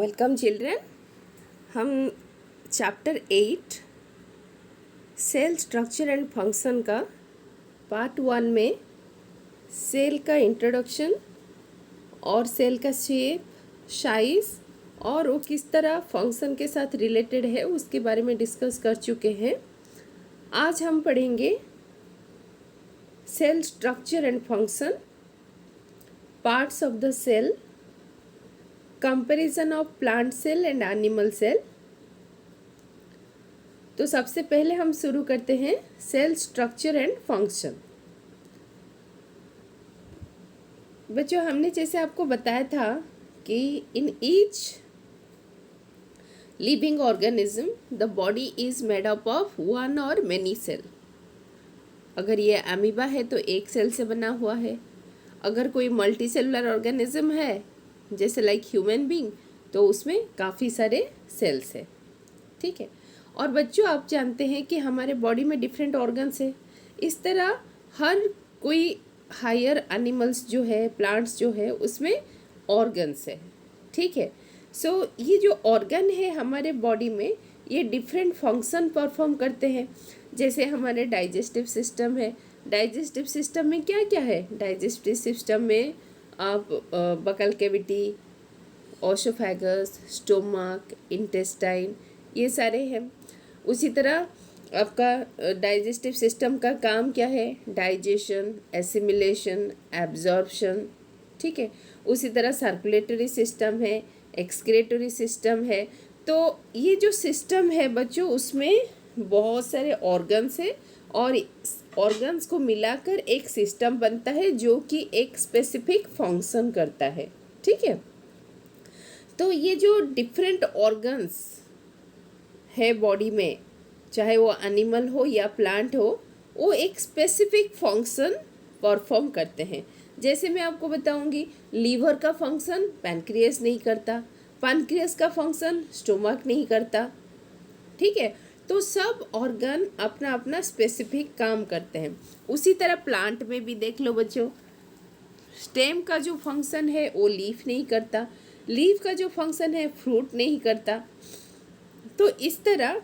Welcome children. हम chapter 8 cell structure and function का part 1 में सेल का इंट्रोडक्शन और सेल का शेप, साइज और वो किस तरह फंक्शन के साथ रिलेटेड है उसके बारे में डिस्कस कर चुके हैं। आज हम पढ़ेंगे cell structure and function, parts of the cell, comparison of plant cell and animal cell. तो सबसे पहले हम शुरू करते हैं सेल स्ट्रक्चर एंड फंक्शन। बच्चों, हमने जैसे आपको बताया था कि in each living organism the body is made up of one और मेनी सेल। अगर ये अमीबा है तो एक सेल से बना हुआ है। अगर कोई मल्टी सेलुलर ऑर्गेनिज्म है जैसे लाइक ह्यूमन बीइंग तो उसमें काफ़ी सारे सेल्स है। ठीक है। और बच्चों, आप जानते हैं कि हमारे बॉडी में डिफरेंट ऑर्गन्स है। इस तरह हर कोई हायर एनिमल्स जो है, प्लांट्स जो है, उसमें ऑर्गन्स है। ठीक है। सो ये जो ऑर्गन है हमारे बॉडी में, ये डिफरेंट फंक्शन परफॉर्म करते हैं। जैसे हमारे डाइजेस्टिव सिस्टम है। डाइजेस्टिव सिस्टम में क्या क्या है? डाइजेस्टिव सिस्टम में आप buccal cavity, oesophagus, stomach, intestine, ये सारे हैं। उसी तरह आपका डाइजेस्टिव सिस्टम का काम क्या है? Digestion, assimilation, absorption. ठीक है। उसी तरह सर्कुलेटरी सिस्टम है, एक्सक्रीटरी सिस्टम है। तो ये जो सिस्टम है बच्चों, उसमें बहुत सारे ऑर्गन्स है और ऑर्गन्स को मिलाकर एक सिस्टम बनता है जो कि एक स्पेसिफिक फंक्शन करता है। ठीक है। तो ये जो डिफरेंट ऑर्गन्स है बॉडी में, चाहे वो एनिमल हो या प्लांट हो, वो एक स्पेसिफिक फंक्शन परफॉर्म करते हैं। जैसे मैं आपको बताऊंगी, लीवर का फंक्शन पैनक्रियास नहीं करता, पैनक्रियास का फंक्शन स्टोमक नहीं करता। ठीक है। तो सब ऑर्गन अपना अपना स्पेसिफिक काम करते हैं। उसी तरह प्लांट में भी देख लो बच्चों, स्टेम का जो फंक्शन है वो लीफ नहीं करता, लीफ का जो फंक्शन है फ्रूट नहीं करता। तो इस तरह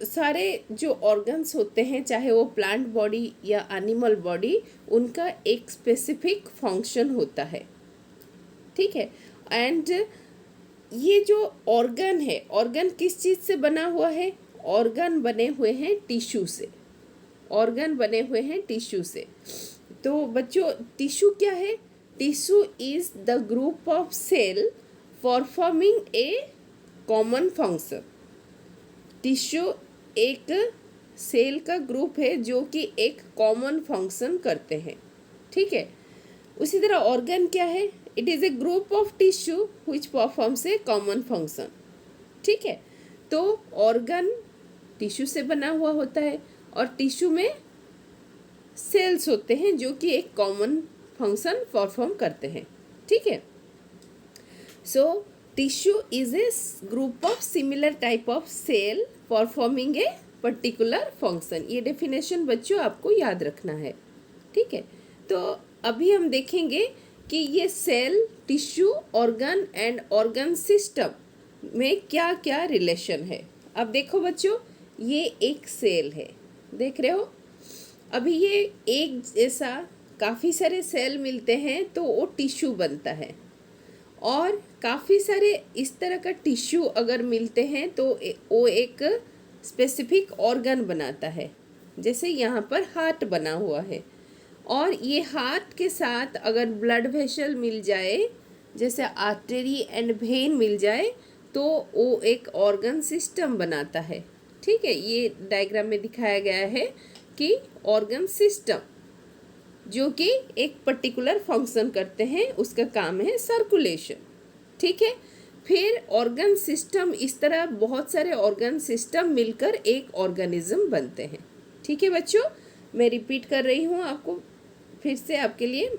सारे जो ऑर्गन्स होते हैं, चाहे वो प्लांट बॉडी या एनिमल बॉडी, उनका एक स्पेसिफिक फंक्शन होता है। ठीक है। एंड ये जो ऑर्गन है, ऑर्गन किस चीज़ से बना हुआ है? ऑर्गन बने हुए हैं टिश्यू से। ऑर्गन बने हुए हैं टिश्यू से। तो बच्चों, टिश्यू क्या है? Tissue is the group of cell performing a common function. Tissue एक सेल का ग्रुप है जो कि एक कॉमन फंक्शन करते हैं। ठीक है। उसी तरह ऑर्गन क्या है? It is A group of tissue which performs A common function. ठीक है। तो ऑर्गन टिश्यू से बना हुआ होता है और टिश्यू में सेल्स होते हैं जो कि एक कॉमन फंक्शन परफॉर्म करते हैं। ठीक है। So tissue is a group of similar type of cell performing a particular function. ये डेफिनेशन बच्चों आपको याद रखना है। ठीक है। तो अभी हम देखेंगे कि ये cell, tissue, organ and organ system में क्या क्या रिलेशन है। अब देखो बच्चों, ये एक सेल है, देख रहे हो? अभी ये एक जैसा काफ़ी सारे सेल मिलते हैं तो वो टिश्यू बनता है। और काफ़ी सारे इस तरह का टिश्यू अगर मिलते हैं तो वो एक स्पेसिफिक ऑर्गन बनाता है। जैसे यहाँ पर हार्ट बना हुआ है, और ये हार्ट के साथ अगर ब्लड वेसल मिल जाए, जैसे आर्टरी एंड वेन मिल जाए, तो वो एक ऑर्गन सिस्टम बनाता है। ठीक है। ये डायग्राम में दिखाया गया है कि ऑर्गन सिस्टम जो कि एक पर्टिकुलर फंक्शन करते हैं, उसका काम है सर्कुलेशन। ठीक है। फिर ऑर्गन सिस्टम, इस तरह बहुत सारे ऑर्गन सिस्टम मिलकर एक ऑर्गेनिज्म बनते हैं। ठीक है बच्चों, मैं रिपीट कर रही हूँ आपको फिर से आपके लिए।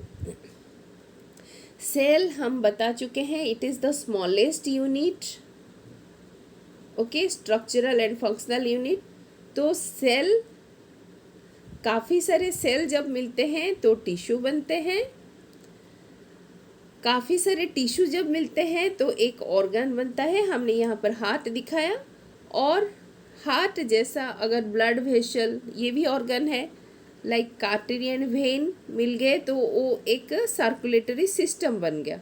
सेल हम बता चुके हैं, it is the smallest unit, okay, structural and functional unit. तो सेल, काफ़ी सारे सेल जब मिलते हैं तो टिश्यू बनते हैं। काफ़ी सारे टिश्यू जब मिलते हैं तो एक ऑर्गन बनता है। हमने यहाँ पर हार्ट दिखाया, और हार्ट जैसा अगर ब्लड वेसल, ये भी ऑर्गन है, लाइक कार्टेरियन वेन मिल गए तो वो एक सर्कुलेटरी सिस्टम बन गया,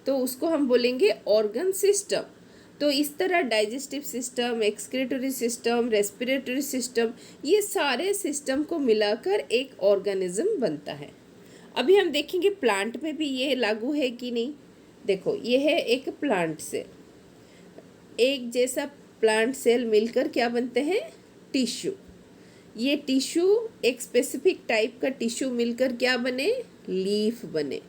तो उसको हम बोलेंगे ऑर्गन सिस्टम। तो इस तरह digestive system, excretory system, respiratory system, ये सारे सिस्टम को मिलाकर एक ऑर्गेनिज्म बनता है। अभी हम देखेंगे प्लांट में भी ये लागू है कि नहीं। देखो, ये है एक प्लांट सेल, एक जैसा प्लांट सेल मिलकर क्या बनते हैं, टिश्यू। ये टिश्यू एक स्पेसिफिक टाइप का टिश्यू मिलकर क्या बने, लीफ बने।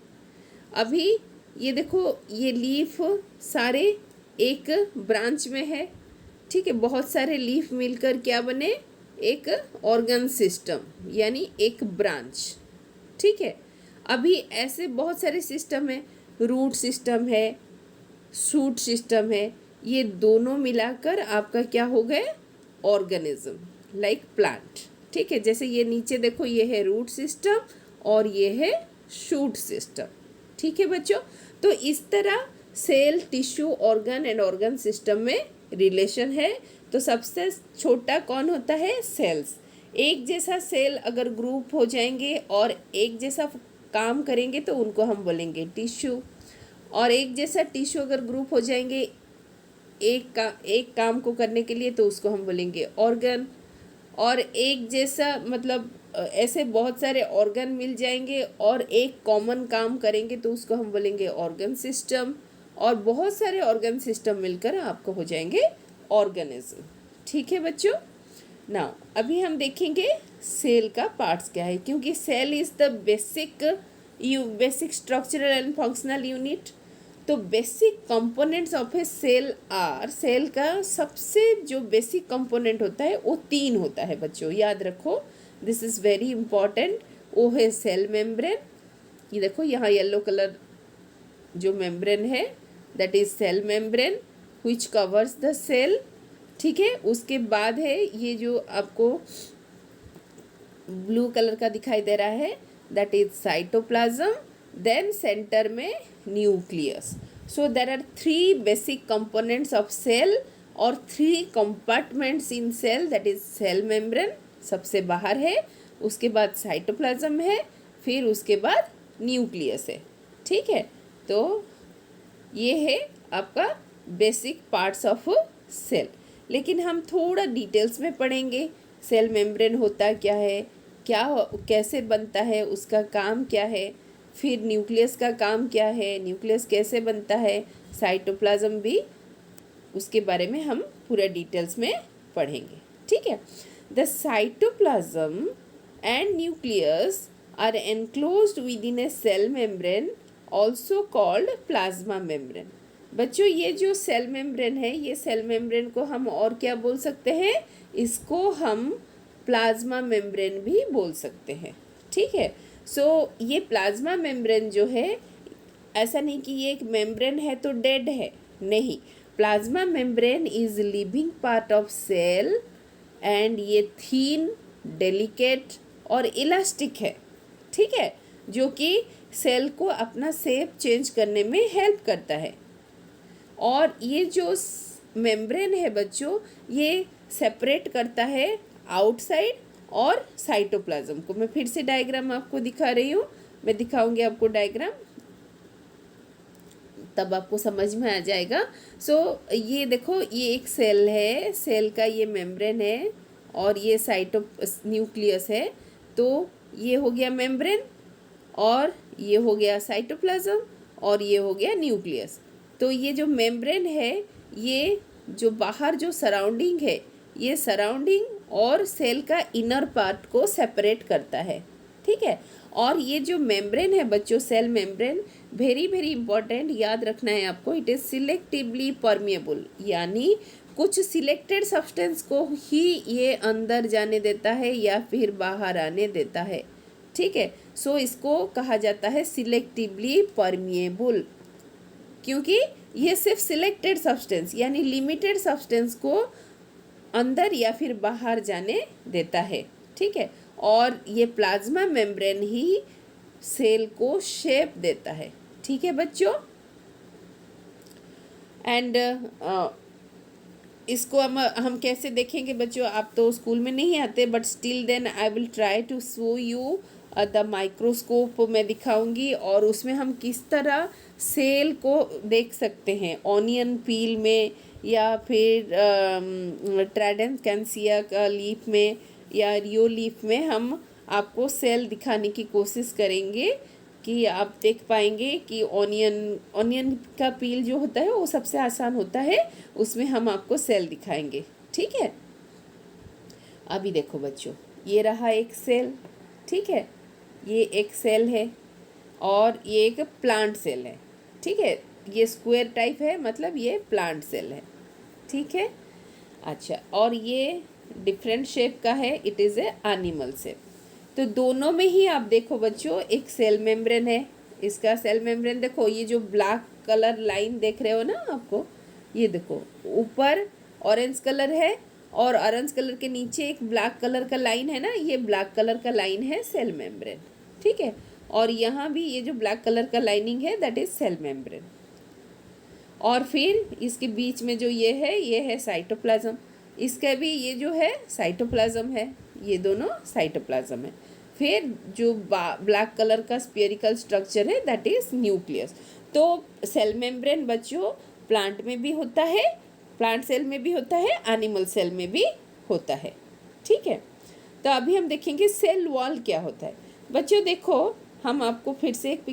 अभी ये देखो, ये लीफ सारे एक ब्रांच में है, ठीक है। बहुत सारे लीफ मिलकर क्या बने, एक ऑर्गन सिस्टम, यानी एक ब्रांच, ठीक है। अभी ऐसे बहुत सारे सिस्टम है, रूट सिस्टम है, शूट सिस्टम है, ये दोनों मिलाकर आपका क्या हो गए, ऑर्गेनिज्म, लाइक प्लांट, ठीक है। जैसे ये नीचे देखो, ये है रूट सिस्टम और ये है शूट सिस्टम, ठीक है बच्चों। तो इस तरह cell, tissue, organ and organ system में रिलेशन है। तो सबसे छोटा कौन होता है, सेल्स। एक जैसा सेल अगर ग्रुप हो जाएंगे और एक जैसा काम करेंगे तो उनको हम बोलेंगे टिश्यू, और एक जैसा टिश्यू अगर ग्रुप हो जाएंगे एक काम को करने के लिए तो उसको हम बोलेंगे ऑर्गन। और एक जैसा मतलब ऐसे बहुत सारे ऑर्गन मिल जाएंगे और एक कॉमन काम करेंगे तो उसको हम बोलेंगे ऑर्गन सिस्टम, और बहुत सारे ऑर्गन सिस्टम मिलकर आपको हो जाएंगे ऑर्गेनिज्म, ठीक है बच्चों। ना अभी हम देखेंगे सेल का पार्ट्स क्या है, क्योंकि cell is the basic structural and functional unit. तो basic components of a cell are, cell का सबसे जो बेसिक कंपोनेंट होता है वो 3 होता है बच्चों, याद रखो, दिस इज़ वेरी इंपॉर्टेंट। वो है सेल मेम्ब्रेन, ये देखो यहाँ येलो कलर जो मेम्ब्रेन है, that is cell membrane which covers the cell, ठीक है। उसके बाद है ये जो आपको ब्लू कलर का दिखाई दे रहा है, that is cytoplasm, then center में nucleus. So there are 3 basic components of cell और 3 compartments in cell, that is cell membrane सबसे बाहर है, उसके बाद साइटोप्लाज्म है, फिर उसके बाद न्यूक्लियस है, ठीक है। तो ये है आपका बेसिक पार्ट्स ऑफ सेल। लेकिन हम थोड़ा डिटेल्स में पढ़ेंगे, सेल मेम्ब्रेन होता क्या है, कैसे बनता है, उसका काम क्या है, फिर न्यूक्लियस का काम क्या है, न्यूक्लियस कैसे बनता है, साइटोप्लाज्म भी, उसके बारे में हम पूरा डिटेल्स में पढ़ेंगे, ठीक है। The cytoplasm and nucleus are enclosed within a cell membrane also called plasma membrane. बच्चों, ये जो सेल मेम्ब्रेन है, ये सेल मेम्ब्रेन को हम और क्या बोल सकते हैं, इसको हम प्लाज्मा मेम्ब्रेन भी बोल सकते हैं, ठीक है। सो ये प्लाज्मा मेम्ब्रेन जो है, ऐसा नहीं कि ये एक मेम्ब्रेन है तो डेड है, नहीं। Plasma membrane is living part of cell and ये थीन, डेलिकेट और इलास्टिक है, ठीक है, जो कि सेल को अपना शेप चेंज करने में हेल्प करता है। और ये जो मेम्ब्रेन है बच्चों, ये सेपरेट करता है आउटसाइड और साइटोप्लाज्म को। मैं फिर से डायग्राम आपको दिखा रही हूँ, मैं दिखाऊंगी आपको डायग्राम, तब आपको समझ में आ जाएगा। सो ये देखो, ये एक सेल है, सेल का ये मेम्ब्रेन है और ये न्यूक्लियस है। तो ये हो गया मेम्ब्रेन और ये हो गया साइटोप्लाज्म और ये हो गया न्यूक्लियस। तो ये जो मेम्ब्रेन है, ये जो बाहर जो सराउंडिंग है, ये सराउंडिंग और सेल का इनर पार्ट को सेपरेट करता है, ठीक है। और ये जो मेम्ब्रेन है बच्चों, cell membrane, very very important, याद रखना है आपको, इट इज़ सिलेक्टिवली परमिएबल, यानी कुछ सिलेक्टेड सब्सटेंस को ही ये अंदर जाने देता है या फिर बाहर आने देता है, ठीक है। सो इसको कहा जाता है सिलेक्टिवली परमिएबल, क्योंकि ये सिर्फ सिलेक्टेड सब्सटेंस यानी लिमिटेड सब्सटेंस को अंदर या फिर बाहर जाने देता है, ठीक है। और ये प्लाज्मा मेम्ब्रेन ही सेल को शेप देता है, ठीक है बच्चों। एंड इसको हम कैसे देखेंगे बच्चों, आप तो स्कूल में नहीं आते, but still then I will try to show you the microscope मैं दिखाऊंगी, और उसमें हम किस तरह सेल को देख सकते हैं ऑनियन पील में, या फिर ट्राइडेंट कैंसिया का लीफ में, या रियो लीफ में हम आपको सेल दिखाने की कोशिश करेंगे कि आप देख पाएंगे कि ऑनियन का पील जो होता है वो सबसे आसान होता है, उसमें हम आपको सेल दिखाएंगे। ठीक है, अभी देखो बच्चों, ये रहा एक सेल। ठीक है, ये एक सेल है और ये एक प्लांट सेल है। ठीक है, ये स्क्वायर टाइप है, मतलब ये प्लांट सेल है। ठीक है, अच्छा, और ये डिफरेंट शेप का है, it is a animal cell. तो दोनों में ही आप देखो बच्चों एक सेल मेम्ब्रेन है। इसका सेल मेम्ब्रेन देखो, ये जो ब्लैक कलर लाइन देख रहे हो ना आपको, ये देखो ऊपर ऑरेंज कलर है और ऑरेंज कलर के नीचे एक ब्लैक कलर का लाइन है ना, ये ब्लैक कलर का लाइन है सेल मेम्ब्रेन। ठीक है, और यहाँ भी ये जो ब्लैक कलर का लाइनिंग है दैट इज सेल मेम्ब्रेन। और फिर इसके बीच में जो ये है साइटोप्लाज्म। इसका भी ये जो है साइटोप्लाज्म है, ये दोनों साइटोप्लाज्म है। फिर जो ब्लैक कलर का स्फेरिकल स्ट्रक्चर है दैट इज न्यूक्लियस। तो सेल मेम्ब्रेन बच्चों प्लांट में भी होता है, प्लांट सेल में भी होता है, एनिमल सेल में भी होता है। ठीक है, तो अभी हम देखेंगे सेल वॉल क्या होता है। बच्चों देखो, हम आपको फिर से एक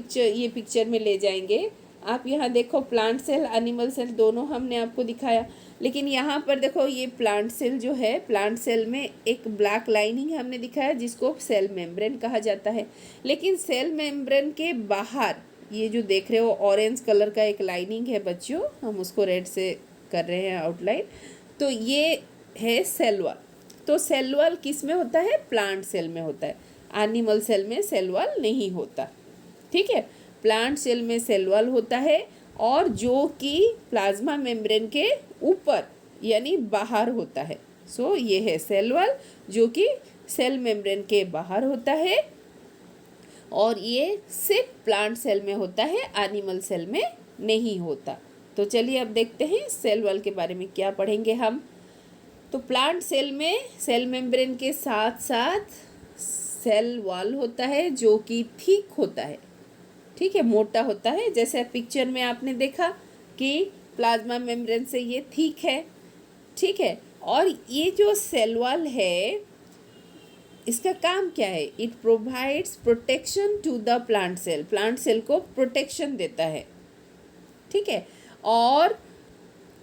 पिक्चर में ले जाएंगे। आप यहाँ देखो, प्लांट सेल एनिमल सेल दोनों हमने आपको दिखाया, लेकिन यहाँ पर देखो ये प्लांट सेल जो है, प्लांट सेल में एक ब्लैक लाइनिंग हमने दिखाया जिसको सेल मेम्ब्रेन कहा जाता है। लेकिन सेल मेम्ब्रेन के बाहर ये जो देख रहे हो ऑरेंज कलर का एक लाइनिंग है बच्चों, हम उसको रेड से कर रहे हैं आउटलाइन, तो ये है सेल वॉल। तो सेल वॉल किस में होता है? प्लांट सेल में होता है, एनिमल सेल में सेल वॉल नहीं होता। ठीक है, प्लांट सेल में सेल वॉल होता है, और जो कि प्लाज्मा मेम्ब्रेन के ऊपर यानी बाहर होता है। सो ये है सेल वॉल जो कि सेल मेम्ब्रेन के बाहर होता है, और ये सिर्फ प्लांट सेल में होता है, एनिमल सेल में नहीं होता। तो चलिए अब देखते हैं सेल वॉल के बारे में क्या पढ़ेंगे हम। तो प्लांट सेल में सेल मेम्ब्रेन के साथ साथ सेल वॉल होता है जो कि थिक होता है। ठीक है, मोटा होता है, जैसे पिक्चर में आपने देखा कि प्लाज्मा मेम्ब्रेन से ये थिक है। ठीक है, और ये जो सेल वॉल है इसका काम क्या है? It provides protection to the plant cell, plant cell को प्रोटेक्शन देता है। ठीक है, और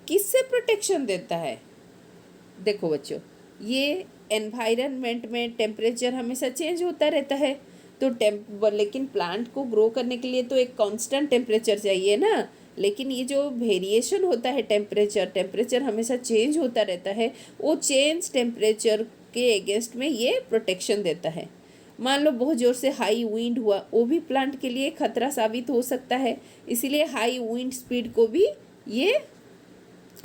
किससे प्रोटेक्शन देता है? देखो बच्चों, ये एनवायरनमेंट में टेम्परेचर हमेशा चेंज होता रहता है, तो लेकिन प्लांट को ग्रो करने के लिए तो एक कांस्टेंट टेम्परेचर चाहिए ना, लेकिन ये जो वेरिएशन होता है टेम्परेचर हमेशा चेंज होता रहता है, वो चेंज टेम्परेचर के अगेंस्ट में ये प्रोटेक्शन देता है। मान लो बहुत ज़ोर से हाई विंड हुआ, वो भी प्लांट के लिए खतरा साबित हो सकता है, इसीलिए हाई विंड स्पीड को भी ये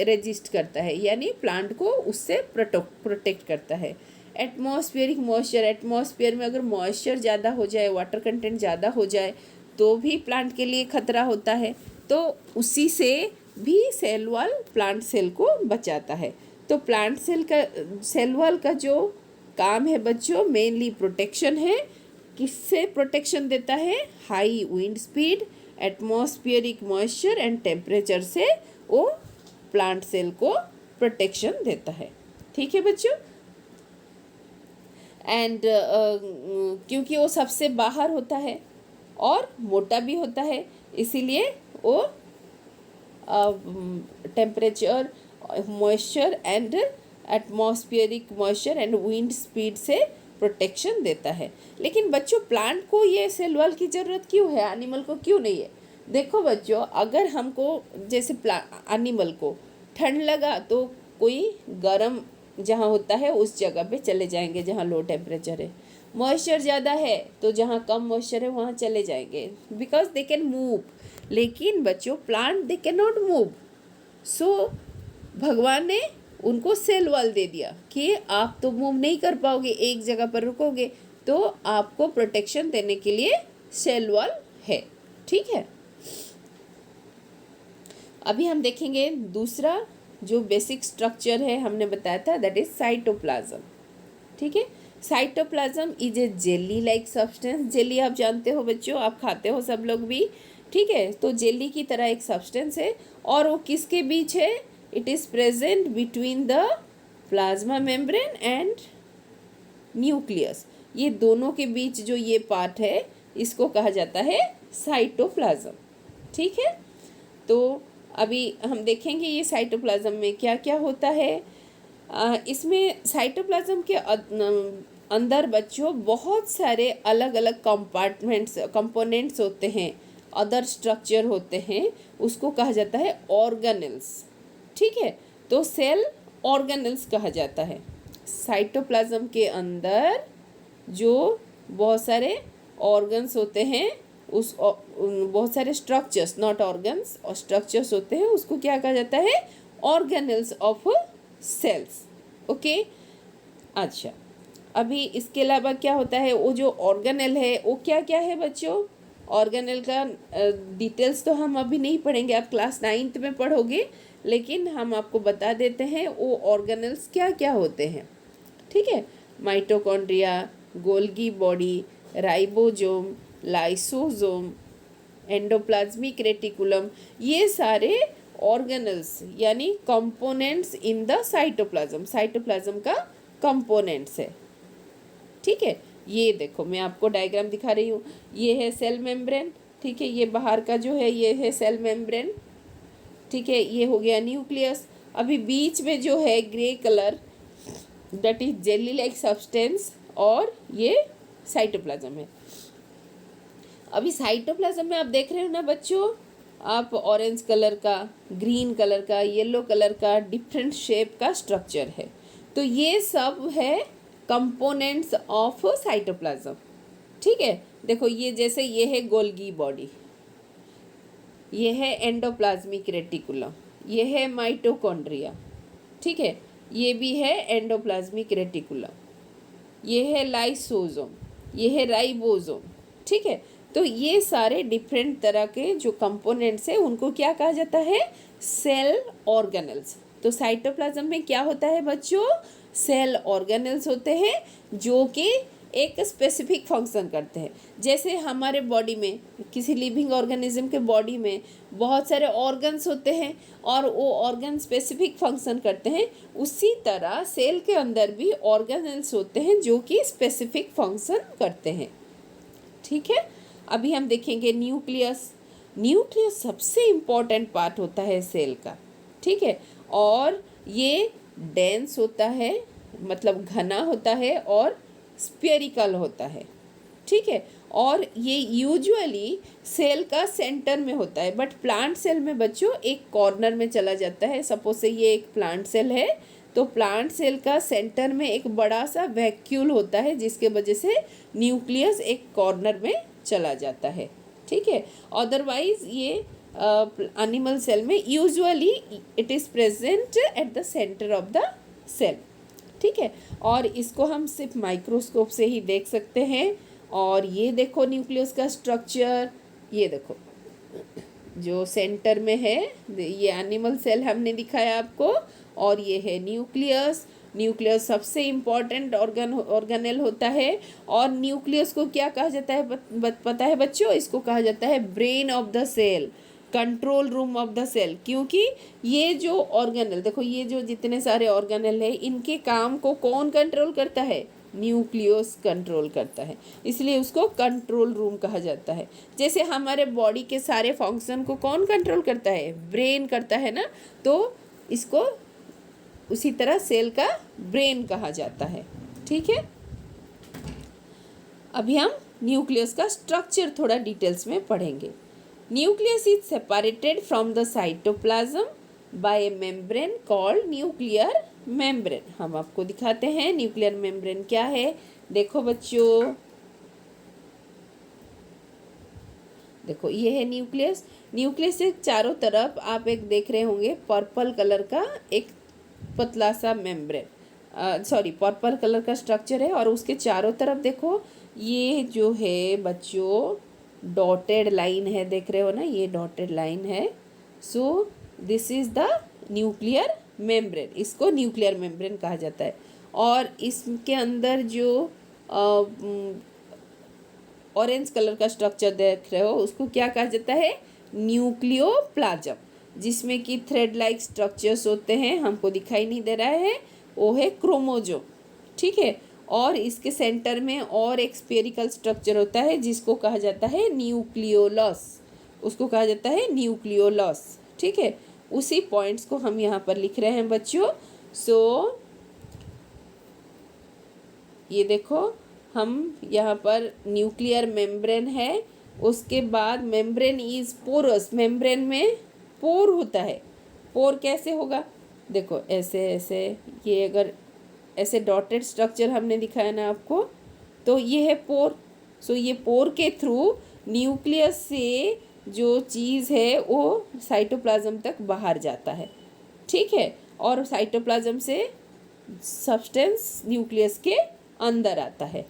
रेजिस्ट करता है, यानी प्लांट को उससे प्रोटेक्ट करता है। एटमॉस्फेरिक मॉइस्चर, एटमॉस्फेयर में अगर मॉइस्चर ज़्यादा हो जाए, वाटर कंटेंट ज़्यादा हो जाए तो भी प्लांट के लिए खतरा होता है, तो उसी से भी सेल वॉल प्लांट सेल को बचाता है। तो प्लांट सेल वॉल का जो काम है बच्चों, मेनली प्रोटेक्शन है। किससे प्रोटेक्शन देता है? High wind speed, atmospheric moisture and temperature से वो प्लांट सेल को प्रोटेक्शन देता है। ठीक है बच्चों, एंड क्योंकि वो सबसे बाहर होता है और मोटा भी होता है, इसीलिए वो temperature, moisture and atmospheric moisture and wind speed से प्रोटेक्शन देता है। लेकिन बच्चों प्लांट को ये सेल वॉल की ज़रूरत क्यों है, एनिमल को क्यों नहीं है? देखो बच्चों, अगर हमको जैसे एनिमल को ठंड लगा तो कोई गर्म जहाँ होता है उस जगह पे चले जाएंगे जहाँ लो टेम्परेचर है, मॉइस्चर ज़्यादा है तो जहाँ कम मॉइस्चर है वहाँ चले जाएंगे, बिकॉज दे कैन मूव। लेकिन बच्चों plant they can not move, so भगवान ने उनको सेल वॉल दे दिया कि आप तो मूव नहीं कर पाओगे, एक जगह पर रुकोगे, तो आपको प्रोटेक्शन देने के लिए सेल वॉल है। ठीक है, अभी हम देखेंगे दूसरा जो बेसिक स्ट्रक्चर है, हमने बताया था, दैट इज साइटोप्लाज्म। ठीक है, cytoplasm is a jelly like substance. Jelly आप जानते हो बच्चों, आप खाते हो सब लोग भी। ठीक है, तो जेली की तरह एक सब्सटेंस है, और वो किसके बीच है? It is present between the plasma membrane and nucleus. ये दोनों के बीच जो ये पार्ट है, इसको कहा जाता है साइटोप्लाज्म। ठीक है, तो अभी हम देखेंगे ये साइटोप्लाज्म में क्या क्या होता है। इसमें साइटोप्लाज्म के अंदर बच्चों बहुत सारे अलग अलग कंपोनेंट्स होते हैं, अदर स्ट्रक्चर होते हैं, उसको कहा जाता है ऑर्गेनेल्स। ठीक है, तो सेल ऑर्गेनेल्स कहा जाता है। साइटोप्लाज्म के अंदर जो बहुत सारे ऑर्गन्स होते हैं, बहुत सारे स्ट्रक्चर्स, नॉट ऑर्गन्स, और स्ट्रक्चर्स होते हैं, उसको क्या कहा जाता है? Organelles of sales. ओके, अच्छा, अभी इसके अलावा क्या होता है? वो जो ऑर्गेनेल है वो क्या क्या है बच्चों? ऑर्गेनेल का डिटेल्स तो हम अभी नहीं पढ़ेंगे, आप क्लास 9th में पढ़ोगे, लेकिन हम आपको बता देते हैं वो ऑर्गेनेल्स क्या क्या होते हैं। ठीक है, mitochondria, Golgi body, ribosome, lysosome, endoplasmic reticulum, ये सारे ऑर्गेनल्स यानी components in the cytoplasm, cytoplasm का कंपोनेंट्स है। ठीक है, ये देखो मैं आपको डायग्राम दिखा रही हूँ, ये है सेल मेम्ब्रेन। ठीक है, ये बाहर का जो है ये है सेल मेम्ब्रेन। ठीक है, ये हो गया न्यूक्लियस। अभी बीच में जो है grey colour, that is jelly like substance, और ये साइटोप्लाज्म है। अभी साइटोप्लाज्म में आप देख रहे हो ना बच्चों, आप ऑरेंज कलर का, ग्रीन कलर का, येलो कलर का, डिफरेंट शेप का स्ट्रक्चर है। तो ये सब है कंपोनेंट्स ऑफ साइटोप्लाज्म। ठीक है, देखो ये जैसे ये है गोल्गी बॉडी, ये है एंडोप्लाज्मिक रेटिकुलम, ये है माइटोकॉन्ड्रिया। ठीक है, ये भी है एंडोप्लाज्मिक रेटिकुलम, ये है लाइसोसोम, ये है राइबोसोम। ठीक है, तो ये सारे डिफरेंट तरह के जो कंपोनेंट्स हैं उनको क्या कहा जाता है? Cell organelles. तो साइटोप्लाज्म में क्या होता है बच्चों? सेल ऑर्गेनेल्स होते हैं जो कि एक स्पेसिफिक फंक्शन करते हैं। जैसे हमारे बॉडी में, किसी लिविंग ऑर्गेनिज्म के बॉडी में बहुत सारे ऑर्गन्स होते हैं और वो ऑर्गन स्पेसिफिक फंक्शन करते हैं, उसी तरह सेल के अंदर भी ऑर्गेनेल्स होते हैं जो कि स्पेसिफिक फंक्शन करते हैं। ठीक है, अभी हम देखेंगे न्यूक्लियस। न्यूक्लियस सबसे इम्पॉर्टेंट पार्ट होता है सेल का। ठीक है, और ये डेंस होता है, मतलब घना होता है, और स्फेरिकल होता है। ठीक है, और ये यूजुअली सेल का सेंटर में होता है, बट प्लांट सेल में बच्चों एक कॉर्नर में चला जाता है। सपोज से ये एक प्लांट सेल है, तो प्लांट सेल का सेंटर में एक बड़ा सा वैक्यूल होता है, जिसके वजह से न्यूक्लियस एक कॉर्नर में चला जाता है। ठीक है, अदरवाइज ये एनिमल सेल में usually it is present at the centre of the cell. ठीक है, और इसको हम सिर्फ माइक्रोस्कोप से ही देख सकते हैं। और ये देखो न्यूक्लियस का स्ट्रक्चर, ये देखो जो सेंटर में है, ये एनिमल सेल हमने दिखाया आपको, और ये है न्यूक्लियस। न्यूक्लियस सबसे इम्पॉर्टेंट ऑर्गेनेल होता है, और न्यूक्लियस को क्या कहा जाता है पता है बच्चों? इसको कहा जाता है brain of the cell, control room of the cell. क्योंकि ये जो ऑर्गेनेल, देखो ये जो जितने सारे ऑर्गेनेल है, इनके काम को कौन कंट्रोल करता है? न्यूक्लियस कंट्रोल करता है, इसलिए उसको कंट्रोल रूम कहा जाता है। जैसे हमारे बॉडी के सारे फंक्शन को कौन कंट्रोल करता है? ब्रेन करता है ना, तो इसको उसी तरह सेल का ब्रेन कहा जाता है। ठीक है, अभी हम न्यूक्लियस का स्ट्रक्चर थोड़ा डिटेल्स में पढ़ेंगे। Nucleus is separated from the cytoplasm by a membrane called nuclear membrane. हम आपको दिखाते हैं न्यूक्लियर मेम्ब्रेन क्या है। देखो बच्चों, देखो ये है न्यूक्लियस। न्यूक्लियस के चारों तरफ आप एक देख रहे होंगे पर्पल कलर का एक पतला सा मेम्ब्रेन, पर्पल कलर का स्ट्रक्चर है, और उसके चारों तरफ देखो ये जो है बच्चों डॉटेड लाइन है, देख रहे हो ना, ये डॉटेड लाइन है। So this is the nuclear membrane, इसको न्यूक्लियर मेम्ब्रेन कहा जाता है। और इसके अंदर जो ऑरेंज कलर का स्ट्रक्चर देख रहे हो उसको क्या कहा जाता है, न्यूक्लियोप्लाज्म, जिसमें कि थ्रेड लाइक स्ट्रक्चर्स होते हैं, हमको दिखाई नहीं दे रहा है, वो है क्रोमोजोम, ठीक है। और इसके सेंटर में और एक स्फेरिकल स्ट्रक्चर होता है जिसको कहा जाता है न्यूक्लियोलस, उसको कहा जाता है न्यूक्लियोलस, ठीक है। उसी पॉइंट्स को हम यहाँ पर लिख रहे हैं बच्चों। सो ये देखो, हम यहाँ पर न्यूक्लियर मेम्ब्रेन है, उसके बाद मेम्ब्रेन इज पोरस, मेम्ब्रेन में पोर होता है। पोर कैसे होगा, देखो ऐसे ऐसे, ये अगर ऐसे डॉटेड स्ट्रक्चर हमने दिखाया ना आपको, तो ये है पोर। सो ये पोर के थ्रू न्यूक्लियस से जो चीज़ है वो साइटोप्लाज्म तक बाहर जाता है, ठीक है। और साइटोप्लाज्म से सब्सटेंस न्यूक्लियस के अंदर आता है,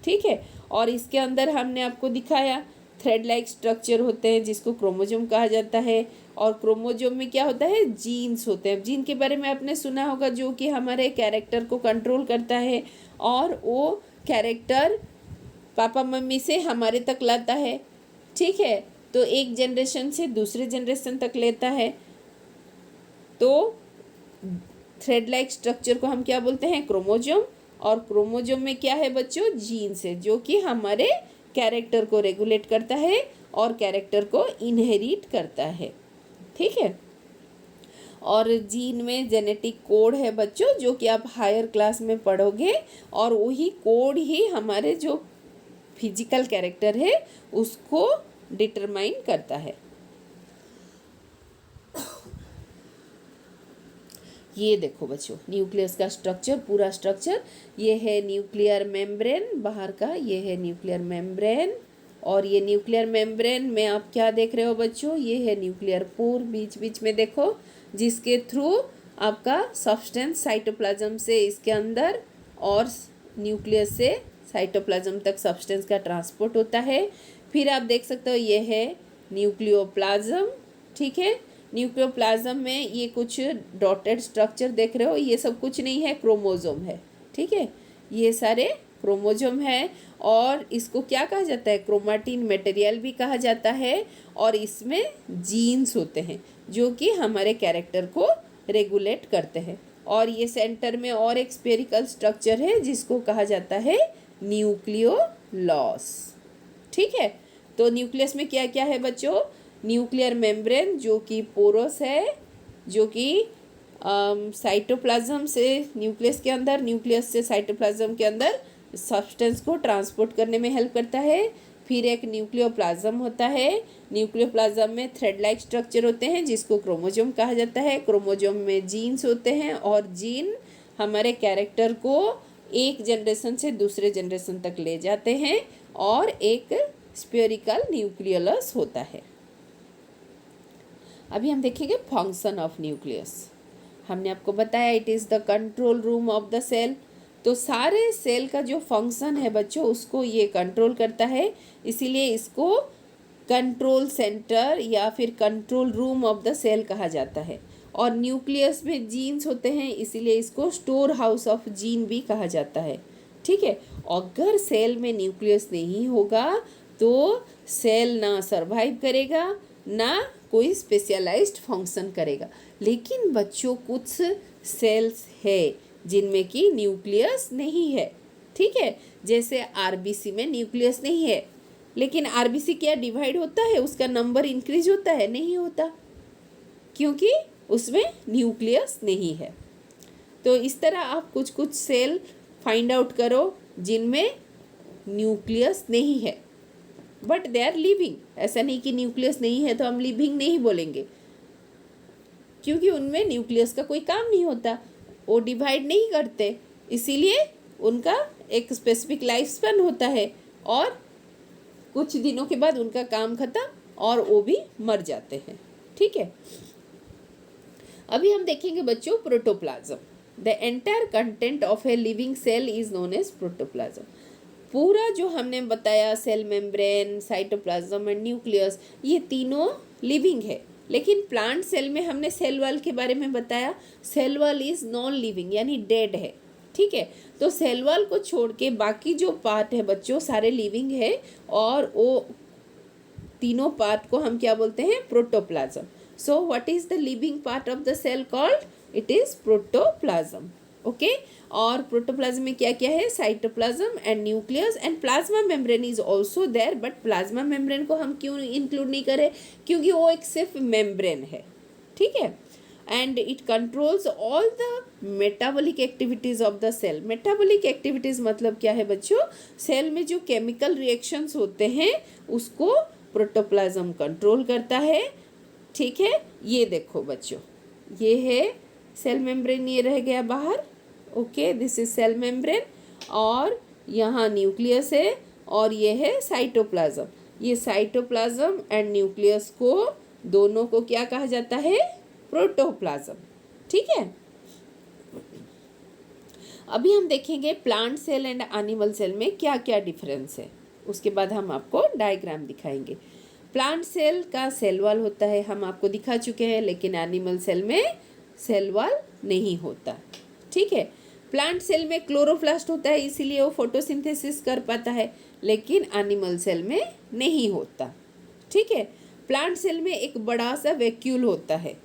ठीक है। और इसके अंदर हमने आपको दिखाया थ्रेड लाइक स्ट्रक्चर होते हैं जिसको क्रोमोजोम कहा जाता है। और क्रोमोजोम में क्या होता है, जीन्स होते हैं। जीन के बारे में आपने सुना होगा, जो कि हमारे कैरेक्टर को कंट्रोल करता है, और वो कैरेक्टर पापा मम्मी से हमारे तक लाता है, ठीक है। तो एक जनरेशन से दूसरे जनरेशन तक लेता है। तो थ्रेड लाइक स्ट्रक्चर को हम क्या बोलते हैं, क्रोमोजोम। और क्रोमोजोम में क्या है बच्चों, जीन्स है, जो कि हमारे कैरेक्टर को रेगुलेट करता है और कैरेक्टर को इनहेरिट करता है, ठीक है। और जीन में जेनेटिक कोड है बच्चों, जो कि आप हायर क्लास में पढ़ोगे, और वही कोड ही हमारे जो फिजिकल कैरेक्टर है उसको डिटरमाइन करता है। ये देखो बच्चों, न्यूक्लियस का स्ट्रक्चर, पूरा स्ट्रक्चर, ये है न्यूक्लियर मेम्ब्रेन बाहर का, ये है न्यूक्लियर मेम्ब्रेन। और ये न्यूक्लियर मेम्ब्रेन में आप क्या देख रहे हो बच्चों, ये है न्यूक्लियर पोर, बीच बीच में देखो, जिसके थ्रू आपका सब्सटेंस साइटोप्लाज्म से इसके अंदर और न्यूक्लियस से साइटोप्लाज्म तक सब्सटेंस का ट्रांसपोर्ट होता है। फिर आप देख सकते हो ये है न्यूक्लियोप्लाज्म, ठीक है। न्यूक्लियोप्लाज्म में ये कुछ डॉटेड स्ट्रक्चर देख रहे हो, ये सब कुछ नहीं है, क्रोमोजोम है, ठीक है। ये सारे क्रोमोजोम है। और इसको क्या कहा जाता है, क्रोमाटिन मटेरियल भी कहा जाता है। और इसमें जीन्स होते हैं जो कि हमारे कैरेक्टर को रेगुलेट करते हैं। और ये सेंटर में और एक स्फेरिकल स्ट्रक्चर है जिसको कहा जाता है न्यूक्लियोलस, ठीक है। तो न्यूक्लियस में क्या क्या है बच्चों, न्यूक्लियर मेम्ब्रेन जो कि पोरस है, जो कि साइटोप्लाज्म से न्यूक्लियस के अंदर, न्यूक्लियस से साइटोप्लाज्म के अंदर सब्सटेंस को ट्रांसपोर्ट करने में हेल्प करता है। फिर एक न्यूक्लियोप्लाज्म होता है, न्यूक्लियोप्लाज्म में थ्रेड लाइक स्ट्रक्चर होते हैं जिसको क्रोमोजोम कहा जाता है। क्रोमोजोम में जीन्स होते हैं, और जीन हमारे कैरेक्टर को एक जनरेशन से दूसरे जनरेशन तक ले जाते हैं। और एक स्फेरिकल न्यूक्लियस होता है। अभी हम देखेंगे फंक्शन ऑफ न्यूक्लियस। हमने आपको बताया it is the control room of the cell. तो सारे सेल का जो फंक्शन है बच्चों उसको ये कंट्रोल करता है, इसीलिए इसको कंट्रोल सेंटर या फिर control room of the cell कहा जाता है। और न्यूक्लियस में जीन्स होते हैं, इसीलिए इसको स्टोर हाउस ऑफ जीन भी कहा जाता है, ठीक है। अगर सेल में न्यूक्लियस नहीं होगा तो सेल ना सर्वाइव करेगा, ना कोई स्पेशलाइज्ड फंक्शन करेगा। लेकिन बच्चों कुछ सेल्स है जिनमें कि न्यूक्लियस नहीं है, ठीक है। जैसे आरबीसी में न्यूक्लियस नहीं है, लेकिन आरबीसी क्या डिवाइड होता है, उसका नंबर इंक्रीज होता है, नहीं होता, क्योंकि उसमें न्यूक्लियस नहीं है। तो इस तरह आप कुछ कुछ सेल फाइंड आउट करो जिनमें न्यूक्लियस नहीं है, बट दे आर लिविंग। ऐसा नहीं कि न्यूक्लियस नहीं है तो हम लिविंग नहीं बोलेंगे, क्योंकि उनमें न्यूक्लियस का कोई काम नहीं होता, वो डिवाइड नहीं करते, इसीलिए उनका एक स्पेसिफिक लाइफ स्पैन होता है और कुछ दिनों के बाद उनका काम खत्म और वो भी मर जाते हैं, ठीक है। अभी हम देखेंगे बच्चों protoplasm. The entire content of a living cell is known as protoplasm. पूरा जो हमने बताया cell membrane, cytoplasm and nucleus, ये तीनों लिविंग है। लेकिन प्लांट सेल में हमने सेल वॉल के बारे में बताया, cell wall is non living यानी डेड है। ठीक है, तो सेल वॉल को छोड़ के बाकी जो पार्ट है बच्चों सारे लिविंग है, और वो तीनों पार्ट को हम क्या बोलते हैं, protoplasm. So what is the living part of the cell called, it is protoplasm. Okay, और प्रोटोप्लाज्म में क्या क्या है, cytoplasm and nucleus and plasma membrane is also there. But plasma membrane को हम क्यों इंक्लूड नहीं करें, क्योंकि वो एक सिर्फ मेम्ब्रेन है। ठीक है, and it controls all the metabolic activities of the cell. Metabolic activities मतलब क्या है बच्चों, सेल में जो केमिकल रिएक्शंस होते हैं उसको प्रोटोप्लाज्म कंट्रोल करता है। ठीक है, ये देखो बच्चों, ये है सेल मेम्ब्रेन, ये रह गया बाहर। Okay, this is cell membrane, और यहाँ न्यूक्लियस है, और ये है साइटोप्लाज्म। ये साइटोप्लाज्म एंड न्यूक्लियस को दोनों को क्या कहा जाता है, प्रोटोप्लाज्म। ठीक है, अभी हम देखेंगे plant cell and animal cell में क्या क्या डिफरेंस है, उसके बाद हम आपको डायग्राम दिखाएंगे। प्लांट सेल का सेल वॉल होता है, हम आपको दिखा चुके हैं, लेकिन एनिमल सेल में सेल वॉल नहीं होता। ठीक है, प्लांट सेल में क्लोरोप्लास्ट होता है, इसीलिए वो फोटोसिंथेसिस कर पाता है, लेकिन एनिमल सेल में नहीं होता। ठीक है, प्लांट सेल में एक बड़ा सा वैक्यूल होता है।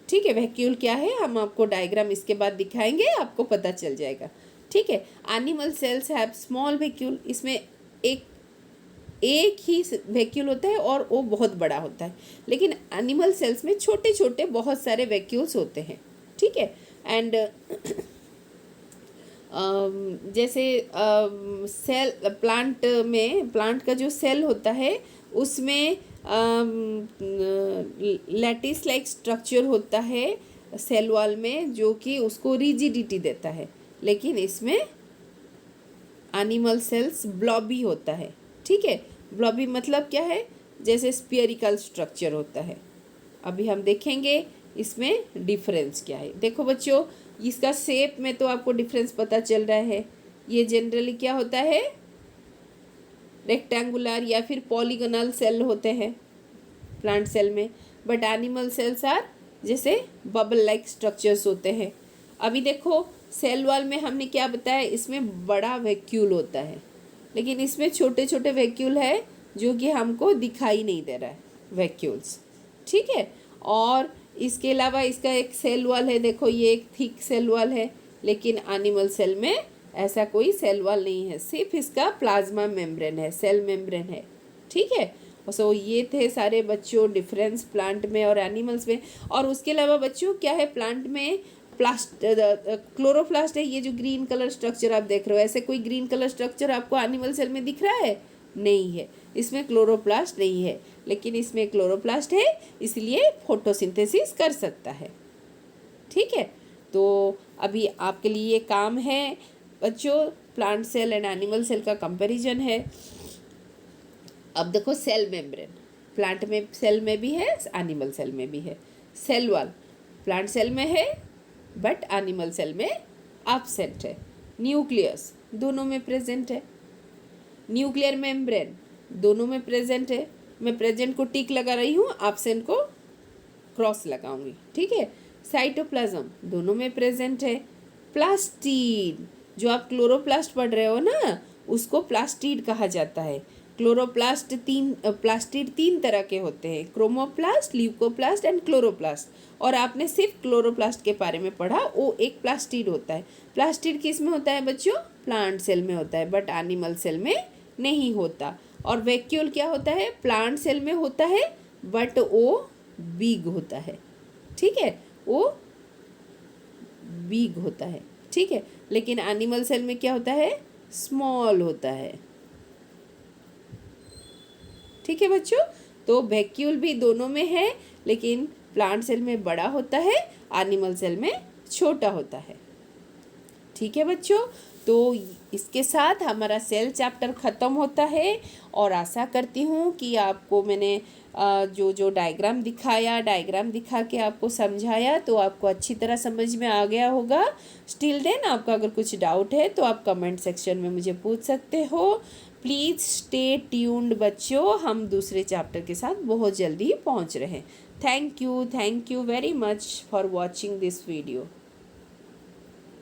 ठीक है, वैक्यूल क्या है हम आपको डायग्राम इसके बाद दिखाएंगे, आपको पता चल जाएगा। ठीक है, animal cells have small vacuole, इसमें एक ही वैक्यूल होता है और वो बहुत बड़ा होता है, लेकिन एनिमल सेल्स में छोटे छोटे बहुत सारे वैक्यूल्स होते हैं। ठीक है, एंड जैसे सेल प्लांट का जो सेल होता है उसमें लैटिस लाइक स्ट्रक्चर होता है सेल वॉल में, जो कि उसको रिजिडिटी देता है, लेकिन इसमें एनिमल सेल्स ब्लॉबी होता है। ठीक है, ब्लॉबी मतलब क्या है, जैसे स्फीयरिकल स्ट्रक्चर होता है। अभी हम देखेंगे इसमें डिफरेंस क्या है। देखो बच्चों, इसका शेप में तो आपको डिफरेंस पता चल रहा है। ये जनरली क्या होता है, रेक्टेंगुलर या फिर पॉलीगोनल सेल होते हैं प्लांट सेल में, बट एनिमल सेल्स आर जैसे बबल लाइक स्ट्रक्चर्स होते हैं। अभी देखो सेल वॉल में हमने क्या बताया, इसमें बड़ा वैक्यूल होता है, लेकिन इसमें छोटे छोटे वैक्यूल है जो कि हमको दिखाई नहीं दे रहा है, वैक्यूल्स। ठीक है, और इसके अलावा इसका एक सेल वॉल है, देखो ये एक थिक सेल वॉल है, लेकिन एनिमल सेल में ऐसा कोई सेल वॉल नहीं है, सिर्फ इसका प्लाज्मा मेम्ब्रेन है, सेल मेम्ब्रेन है। ठीक है, सो ये थे सारे बच्चों डिफरेंस प्लांट में और एनिमल्स में। और उसके अलावा बच्चों क्या है, प्लांट में क्लोरोप्लास्ट है, ये जो ग्रीन कलर स्ट्रक्चर आप देख रहे हो, ऐसे कोई ग्रीन कलर स्ट्रक्चर आपको एनिमल सेल में दिख रहा है, नहीं है, इसमें क्लोरोप्लास्ट नहीं है, लेकिन इसमें क्लोरोप्लास्ट है, इसलिए फोटोसिंथेसिस कर सकता है। ठीक है, तो अभी आपके लिए ये काम है बच्चों, plant cell and animal cell का कंपैरिजन है। अब देखो सेल मेम्ब्रेन, प्लांट में सेल में भी है, एनिमल सेल में भी है। सेल वॉल प्लांट सेल में है बट एनिमल सेल में एब्सेंट है। न्यूक्लियस दोनों में प्रेजेंट है। न्यूक्लियर मेम्ब्रेन दोनों में प्रेजेंट है। मैं प्रेजेंट को टिक लगा रही हूँ, एब्सेंट को क्रॉस लगाऊंगी। ठीक है, साइटोप्लाज्म दोनों में प्रेजेंट है। प्लास्टिड, जो आप क्लोरोप्लास्ट पढ़ रहे हो ना, उसको प्लास्टिड कहा जाता है। प्लास्टिड तीन तरह के होते हैं, क्रोमोप्लास्ट, ल्यूकोप्लास्ट एंड क्लोरोप्लास्ट। और आपने सिर्फ क्लोरोप्लास्ट के बारे में पढ़ा, वो एक प्लास्टिड होता है। प्लास्टिड किस में होता है बच्चों, प्लांट सेल में होता है, बट एनिमल सेल में नहीं होता। और वैक्यूल क्या होता है, प्लांट सेल में होता है बट वो बिग होता है। ठीक है, वो बिग होता है। ठीक है, लेकिन एनिमल सेल में क्या होता है, स्मॉल होता है। ठीक है बच्चों, तो वैक्यूल भी दोनों में है, लेकिन प्लांट सेल में बड़ा होता है, एनिमल सेल में छोटा होता है। ठीक है बच्चों, तो इसके साथ हमारा सेल चैप्टर ख़त्म होता है, और आशा करती हूँ कि आपको मैंने जो जो डायग्राम दिखा के आपको समझाया तो आपको अच्छी तरह समझ में आ गया होगा। स्टिल देन आपका अगर कुछ डाउट है तो आप कमेंट सेक्शन में मुझे पूछ सकते हो। प्लीज़ स्टे ट्यून्ड बच्चों, हम दूसरे चैप्टर के साथ बहुत जल्दी पहुंच रहे हैं। Thank you very much for watching this video.